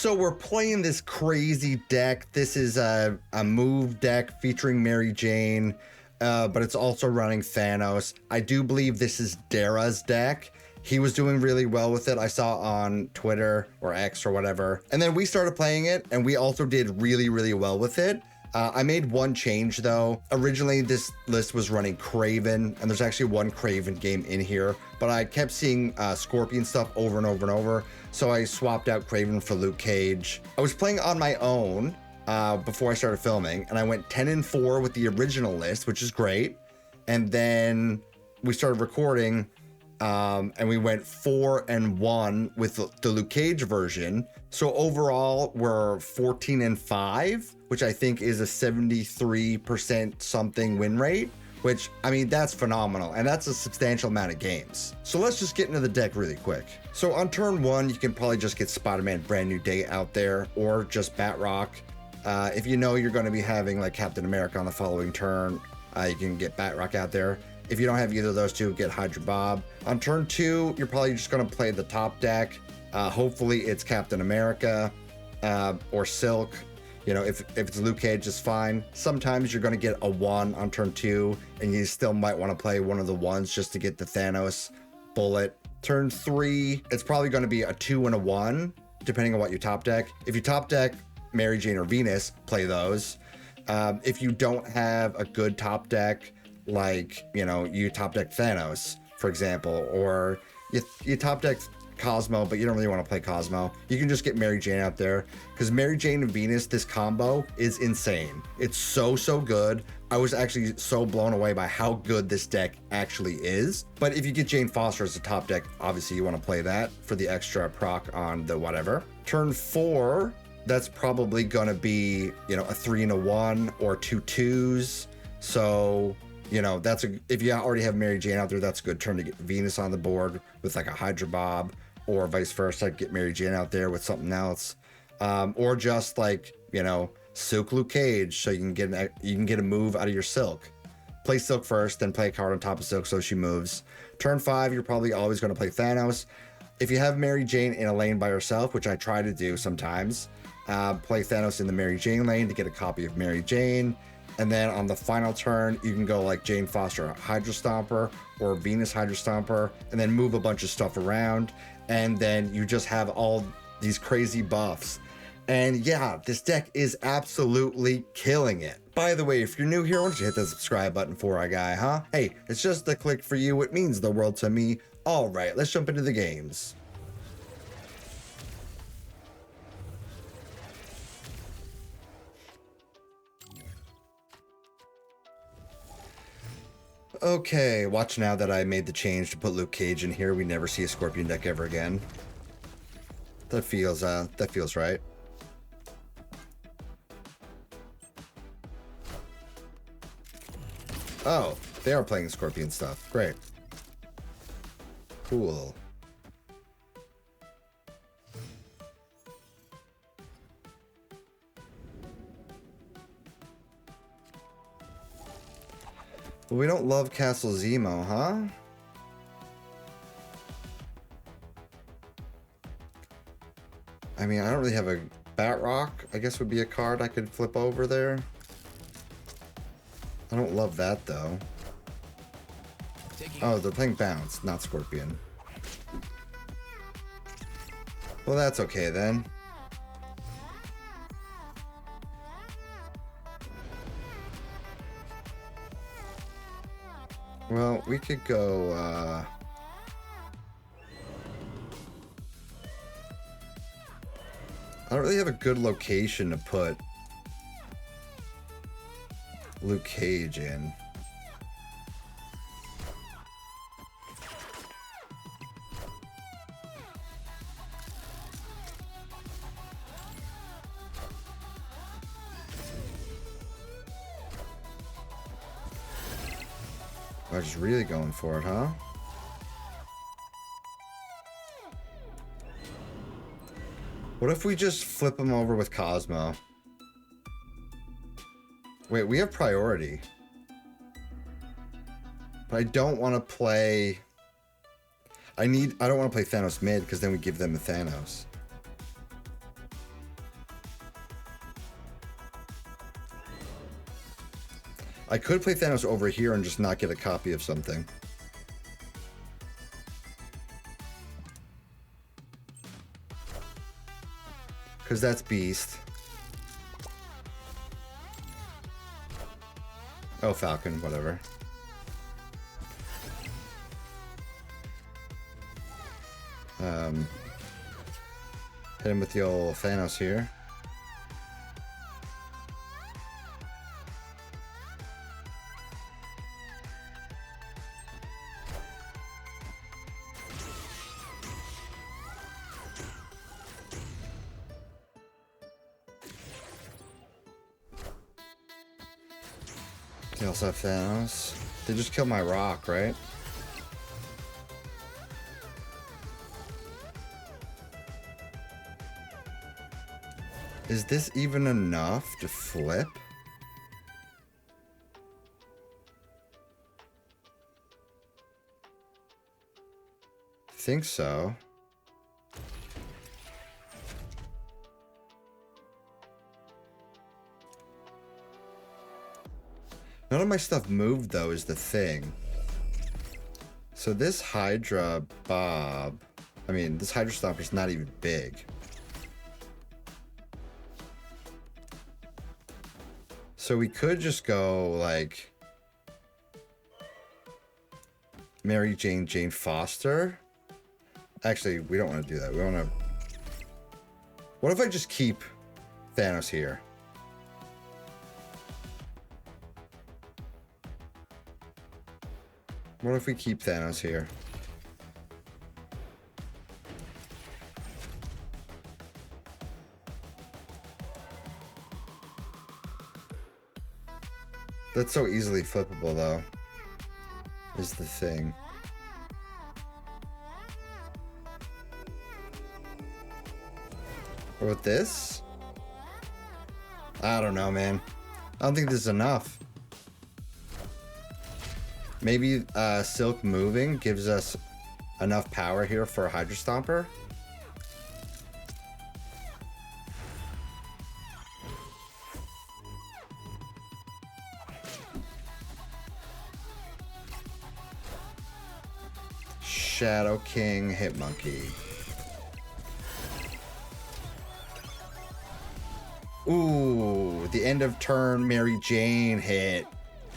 So we're playing this crazy deck. This is a move deck featuring Mary Jane, but it's also running Thanos. I do believe this is Dara's deck. He was doing really well with it. I saw on Twitter or X or whatever. And then we started playing it, and we also did really, really well with it. I made one change though. Originally, this list was running Kraven, and there's actually one Kraven game in here, but I kept seeing Scorpion stuff over and over and over, so I swapped out Kraven for Luke Cage. I was playing on my own before I started filming, and I went 10-4 with the original list, which is great. And then we started recording, and we went 4-1 with the Luke Cage version. So overall, we're 14-5, which I think is a 73% something win rate, which, I mean, that's phenomenal. And that's a substantial amount of games. So let's just get into the deck really quick. So on turn 1, you can probably just get Spider-Man Brand New Day out there, or just Batroc. If you know you're going to be having like Captain America on the following turn, you can get Batroc out there. If you don't have either of those two, get Hydra Bob. On turn 2, you're probably just going to play the top deck. Hopefully it's Captain America or Silk. You know, if it's Luke Cage, it's fine. Sometimes you're going to get a 1 on turn 2, and you still might want to play one of the 1s just to get the Thanos bullet. Turn 3, it's probably going to be a 2 and a 1, depending on what you top deck. If you top deck Mary Jane or Venus, play those. If you don't have a good top deck, like, you know, you top deck Thanos, for example, or you top deck Cosmo, but you don't really want to play Cosmo, you can just get Mary Jane out there, because Mary Jane and Venus, this combo is insane. It's so good. I was actually so blown away by how good this deck actually is. But if you get Jane Foster as a top deck, obviously you want to play that for the extra proc on the whatever. Turn 4, that's probably gonna be, you know, a 3 and a 1 or 2 2s. So, you know, if you already have Mary Jane out there, that's a good turn to get Venus on the board with like a Hydra Bob, or vice versa, get Mary Jane out there with something else, or just like, you know, Silk Luke Cage, so you can get a move out of your Silk. Play Silk first, then play a card on top of Silk so she moves. Turn 5, you're probably always going to play Thanos. If you have Mary Jane in a lane by herself, which I try to do sometimes, play Thanos in the Mary Jane lane to get a copy of Mary Jane. And then on the final turn, you can go like Jane Foster Hydra Stomper or Venus Hydra Stomper, and then move a bunch of stuff around. And then you just have all these crazy buffs. And yeah, this deck is absolutely killing it. By the way, if you're new here, why don't you hit that subscribe button for a guy, huh? Hey, it's just a click for you. It means the world to me. All right, let's jump into the games. Okay, watch now that I made the change to put Luke Cage in here. We never see a Scorpion deck ever again. That feels right. Oh, they are playing Scorpion stuff. Great. Cool. But we don't love Castle Zemo, huh? I mean, I don't really have a Batroc, I guess would be a card I could flip over there. I don't love that though. Oh, they're playing Bounce, not Scorpion. Well, that's okay then. Well, we could go, I don't really have a good location to put Luke Cage in. I was just really going for it, huh? What if we just flip him over with Cosmo? Wait, we have priority. But I don't want to play... I don't want to play Thanos mid, because then we give them the Thanos. I could play Thanos over here and just not get a copy of something. Because that's Beast. Oh, Falcon, whatever. Hit him with the old Thanos here. They also have Thanos. They just killed my rock, right? Is this even enough to flip? Think so. None of my stuff moved, though, is the thing. So this Hydra Bob... I mean, this Hydra Stomper's not even big. So we could just go, like... Mary Jane, Jane Foster? Actually, we don't want to do that. We want to... What if I just keep Thanos here? What if we keep Thanos here? That's so easily flippable, though, is the thing. What with this? I don't know, man. I don't think this is enough. Maybe Silk moving gives us enough power here for a Hydra Stomper. Shadow King, Hitmonkey. Ooh, the end of turn Mary Jane hit.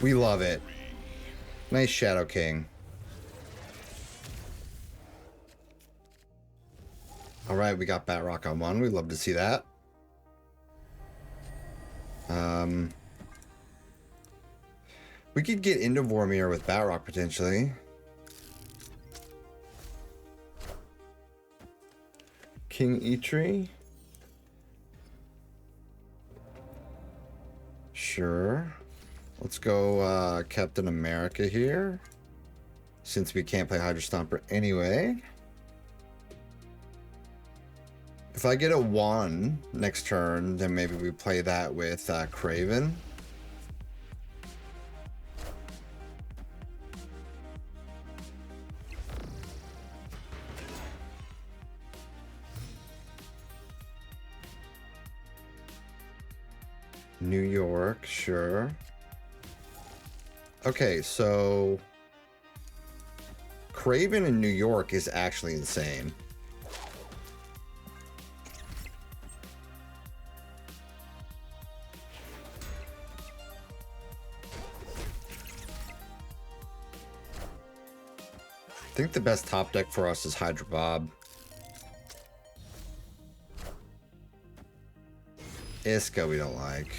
We love it. Nice Shadow King. Alright, we got Batroc on one. We'd love to see that. We could get into Vormir with Batroc potentially. King Eitri. Sure. Let's go Captain America here, since we can't play Hydra Stomper anyway. If I get a 1 next turn, then maybe we play that with Kraven. New York, sure. Okay, so Kraven in New York is actually insane. I think the best top deck for us is Hydra Bob. Iska we don't like.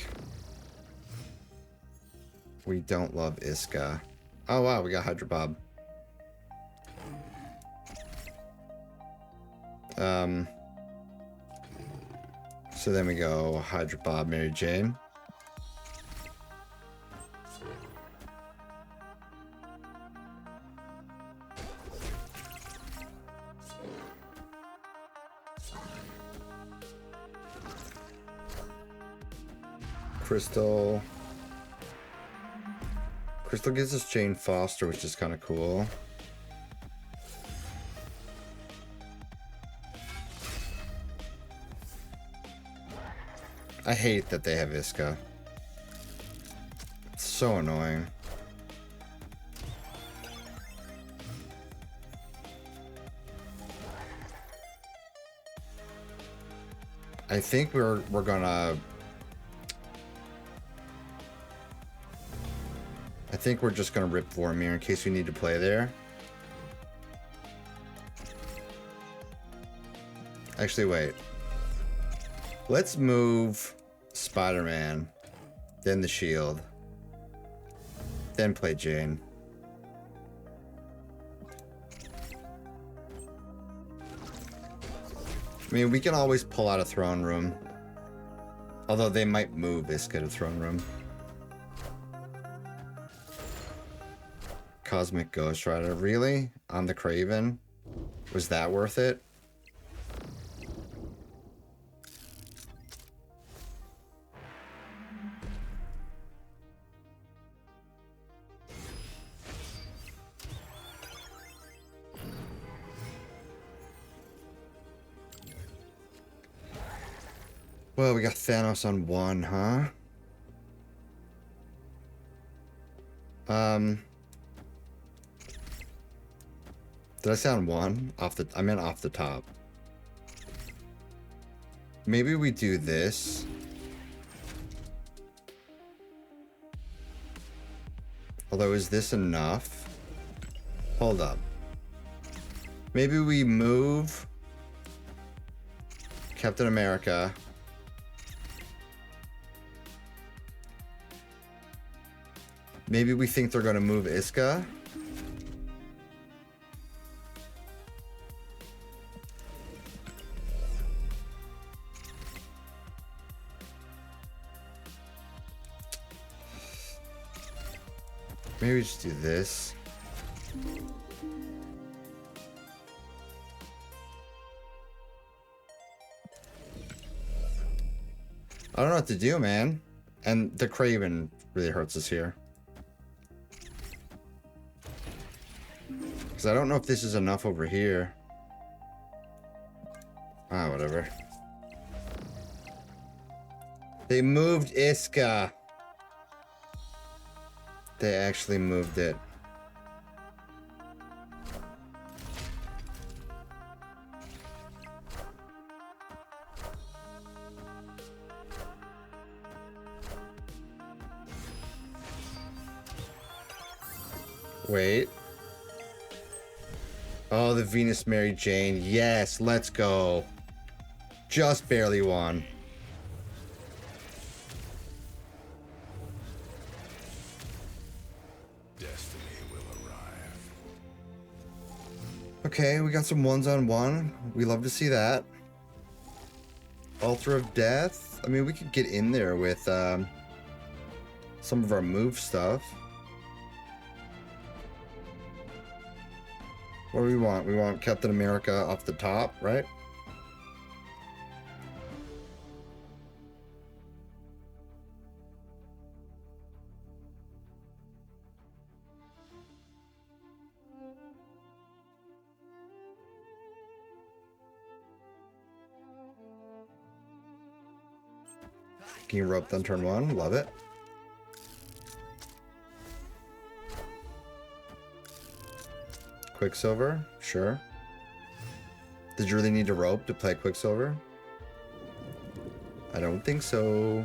We don't love Iska. Oh wow, we got Hydra Bob. So then we go Hydra Bob, Mary Jane. Crystal. Crystal gives us Jane Foster, which is kind of cool. I hate that they have Iska. It's So annoying. I think we're gonna... I think we're just gonna rip Vormir in case we need to play there. Actually, wait. Let's move Spider-Man, then the shield, then play Jane. I mean, we can always pull out a throne room. Although they might move Iska to throne room. Cosmic Ghost Rider. Really? On the Kraven? Was that worth it? Well, we got Thanos on 1, huh? Did I sound 1? I meant off the top. Maybe we do this. Although, is this enough? Hold up. Maybe we move Captain America. Maybe we think they're going to move Iska. Maybe we just do this. I don't know what to do, man. And the Kraven really hurts us here. Because I don't know if this is enough over here. Ah, whatever. They moved Iska. They actually moved it. Wait. Oh, the Venus Mary Jane. Yes, let's go. Just barely won. Destiny will arrive. Okay, we got some 1s-on-1. We love to see that. Altar of Death. I mean, we could get in there with some of our move stuff. What do we want? We want Captain America off the top, right? Can you rope them turn 1? Love it. Quicksilver? Sure. Did you really need to rope to play Quicksilver? I don't think so.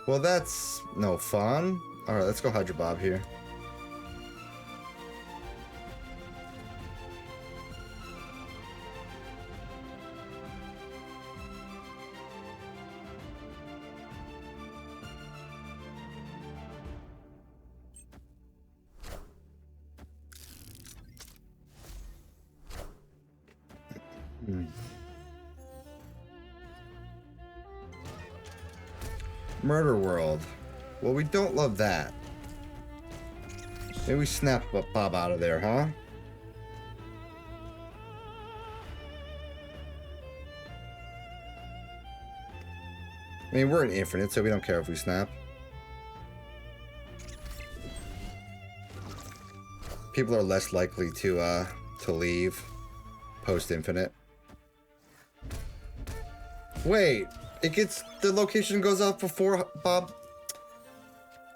Well, that's no fun. Alright, let's go Hydra Bob here. Murder World. Well, we don't love that. Maybe we snap Bob out of there, huh? I mean, we're in Infinite, so we don't care if we snap. People are less likely to leave post-Infinite. Wait, it gets, the location goes up before Bob.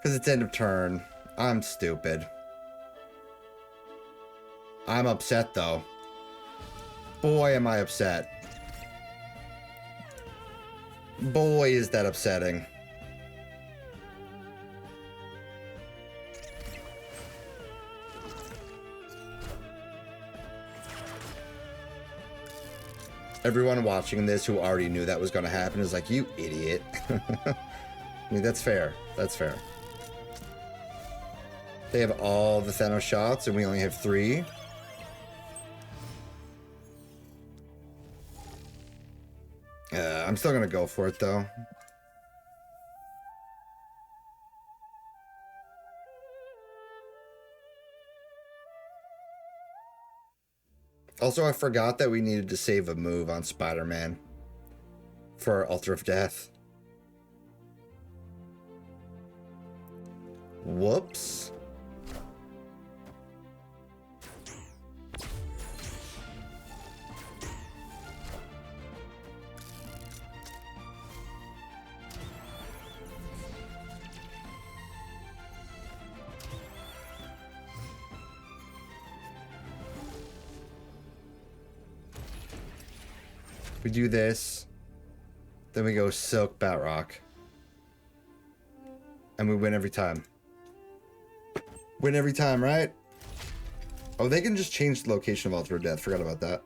Because it's end of turn. I'm stupid. I'm upset, though. Boy, am I upset. Boy, is that upsetting. Everyone watching this who already knew that was going to happen is like, you idiot. I mean, that's fair. That's fair. They have all the Thanos shots and we only have 3. I'm still going to go for it, though. Also, I forgot that we needed to save a move on Spider-Man for Altar of Death. Whoops. We do this, then we go Silk Batrock, and we win every time. Win every time, right? Oh, they can just change the location of Altar of Death. Forgot about that.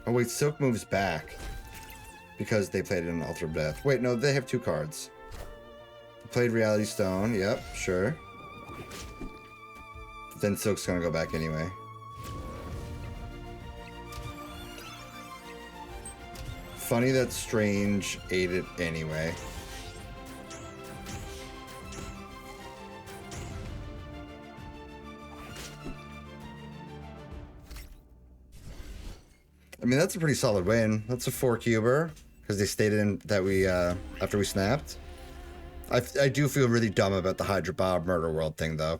Oh wait, Silk moves back because they played it in Altar of Death. Wait, no, they have 2 cards. Played Reality Stone. Yep, sure. Then Silk's gonna go back anyway. Funny that Strange ate it anyway. I mean, that's a pretty solid win. That's a 4-cuber because they stayed in that we after we snapped. I do feel really dumb about the Hydra Bob Murder World thing though.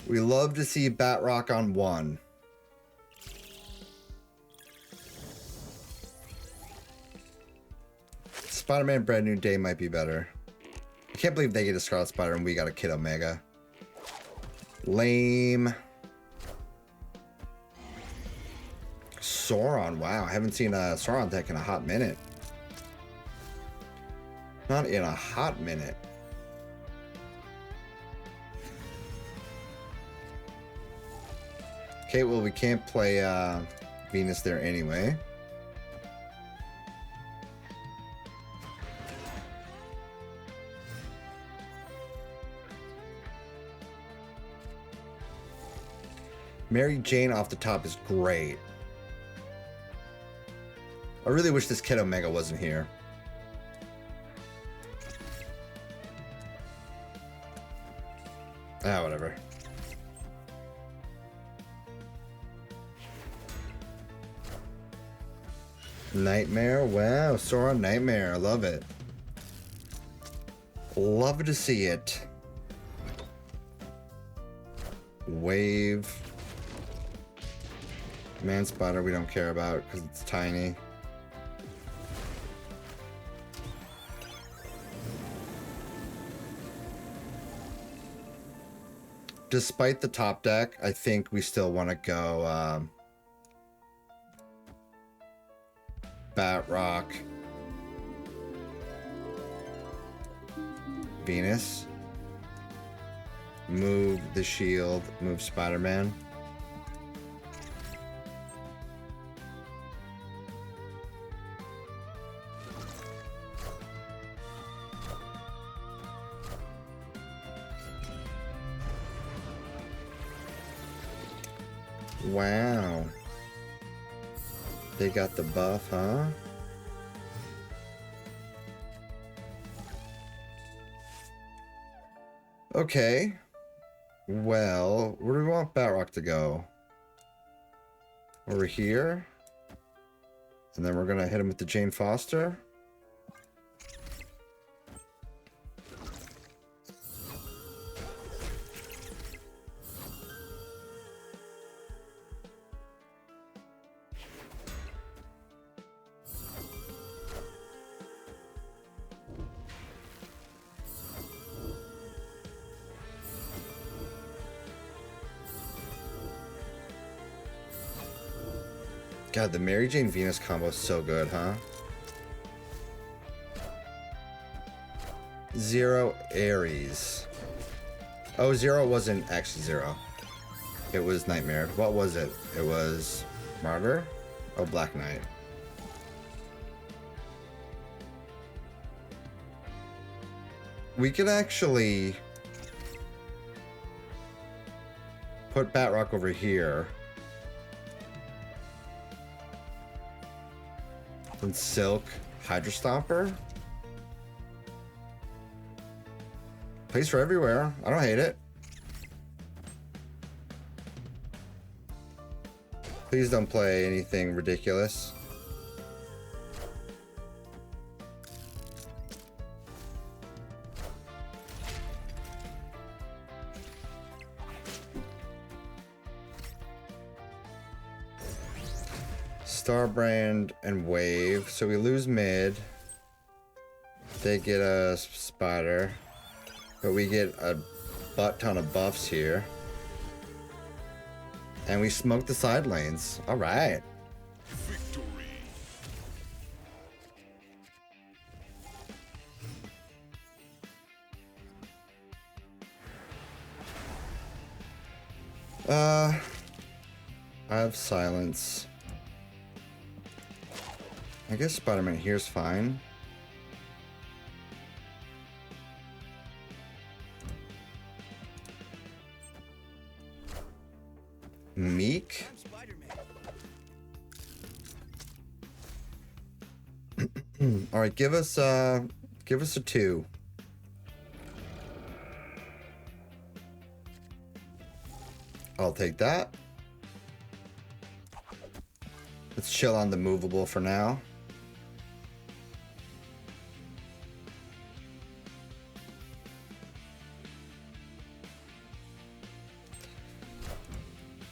We love to see Batrock on 1. Spider-Man Brand New Day might be better. I can't believe they get a Scarlet Spider and we got a Kid Omega. Lame. Sauron, wow. I haven't seen a Sauron deck in a hot minute. Not in a hot minute. Okay, well, we can't play Venus there anyway. Mary Jane off the top is great. I really wish this Kid Omega wasn't here. Ah, whatever. Nightmare? Wow, Sauron Nightmare. I love it. Love to see it. Wave. Man Spider we don't care about because it's tiny. Despite the top deck, I think we still want to go Batrock, Venus, move the shield, move Spider-Man. Wow. They got the buff, huh? Okay. Well, where do we want Batrock to go? Over here. And then we're going to hit him with the Jane Foster. God, the Mary Jane Venus combo is so good, huh? 0 Ares. Oh, 0 wasn't actually 0. It was Nightmare. What was it? It was Martyr? Oh, Black Knight. We could actually put Batrock over here. And Silk, Hydra Stomper. Place for everywhere. I don't hate it. Please don't play anything ridiculous. Starbrand and Wave. So we lose mid. They get a Spider. But we get a butt ton of buffs here. And we smoke the side lanes. Alright. Victory. I have silence. I guess Spider-Man here's fine. Meek? Alright, give us a 2. I'll take that. Let's chill on the movable for now.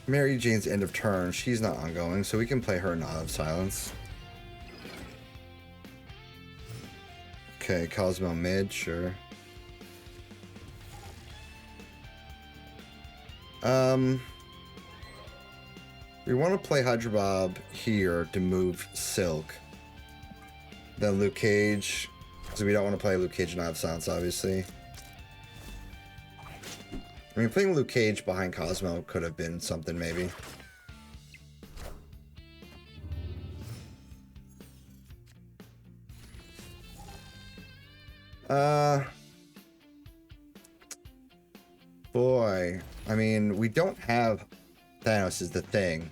Mary Jane's end of turn. She's not ongoing, so we can play her Knot of Silence. Okay, Cosmo mid, sure. We want to play Hydra Bob here to move Silk. Then Luke Cage, because we don't want to play Luke Cage and Knot of Silence, obviously. I mean, playing Luke Cage behind Cosmo could have been something, maybe. Boy. I mean, we don't have Thanos is the thing.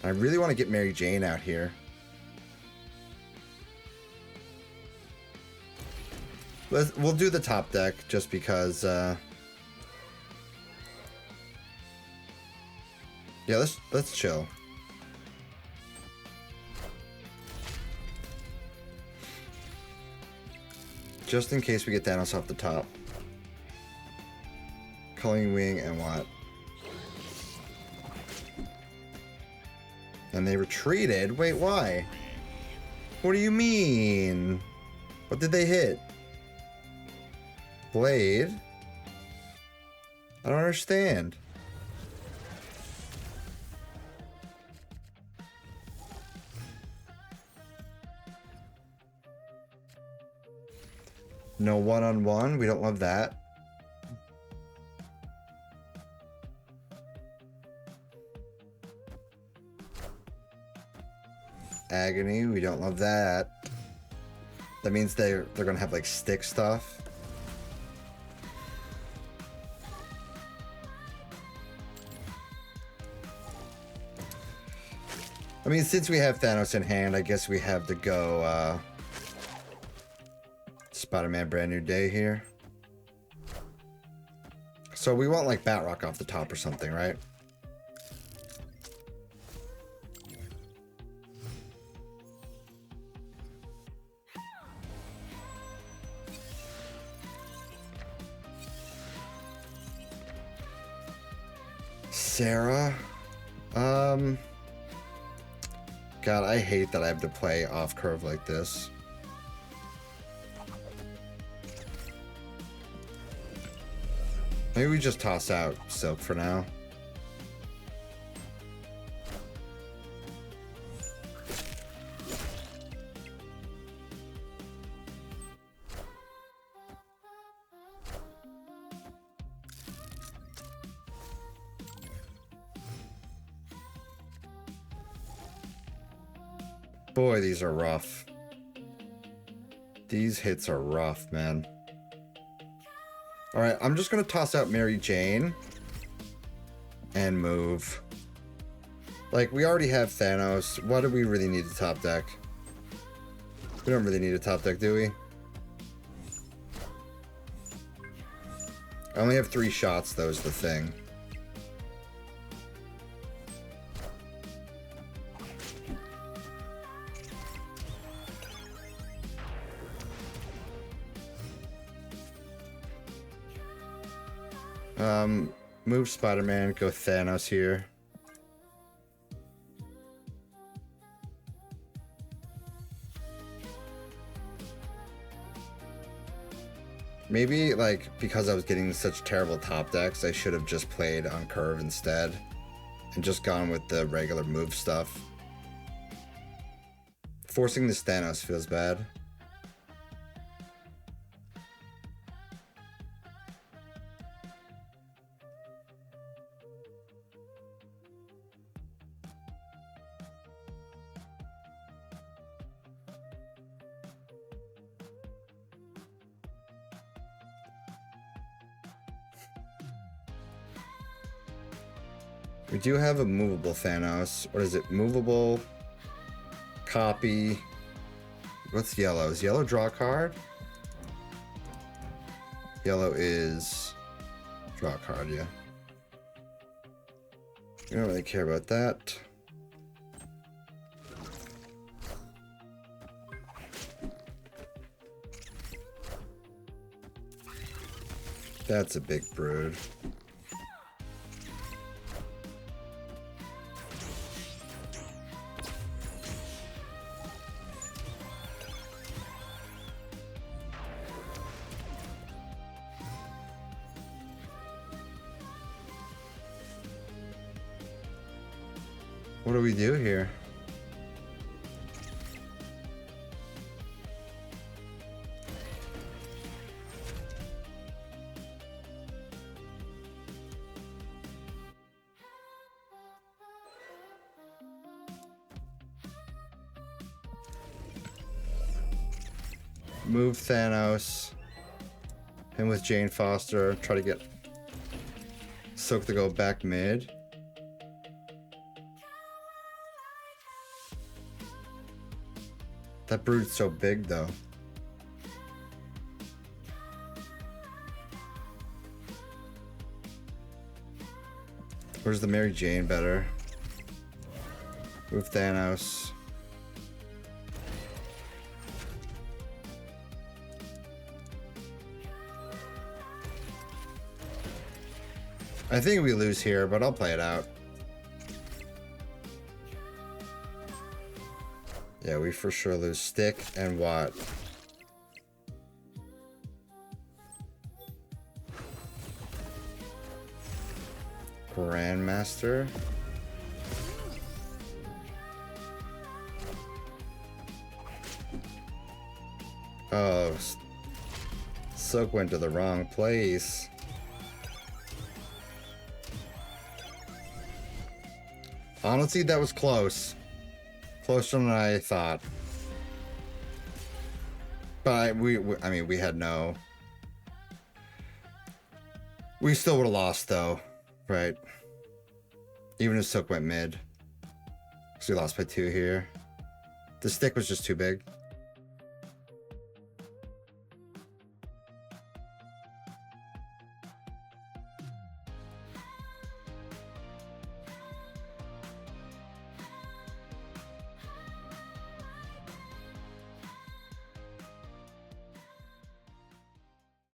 I really want to get Mary Jane out here. We'll do the top deck just because, yeah, let's chill. Just in case we get Thanos off the top. Culling Wing and what? And they retreated? Wait, why? What do you mean? What did they hit? Blade? I don't understand. No one-on-one? We don't love that. Agony, we don't love that. That means they're gonna have like stick stuff. I mean, since we have Thanos in hand, I guess we have to go Spider-Man Brand New Day here. So we want like Batrock off the top or something, right? Sarah? God, I hate that I have to play off curve like this. Maybe we just toss out Silk for now. Boy, these are rough. These hits are rough, man. Alright, I'm just gonna toss out Mary Jane. And move. Like, we already have Thanos. What do we really need to top deck? We don't really need a top deck, do we? I only have 3 shots, though, is the thing. Move Spider-Man, go Thanos here. Maybe, like, because I was getting such terrible top decks, I should have just played on curve instead. And just gone with the regular move stuff. Forcing this Thanos feels bad. We do have a movable Thanos. What is it? Movable. Copy. What's yellow? Is yellow draw a card? Yellow is draw a card, yeah. We don't really care about that. That's a big brood. What do we do here? Move Thanos. Him with Jane Foster. Try to get Silk to go back mid. That brood's so big, though. Where's the Mary Jane better? Move Thanos. I think we lose here, but I'll play it out. Yeah, we for sure lose. Stick and what? Grandmaster. Oh, Silk went to the wrong place. Honestly, that was close. Closer than I thought. But I mean, we had no... We still would have lost, though. Right? Even if Silk went mid. Because we lost by 2 here. The stick was just too big.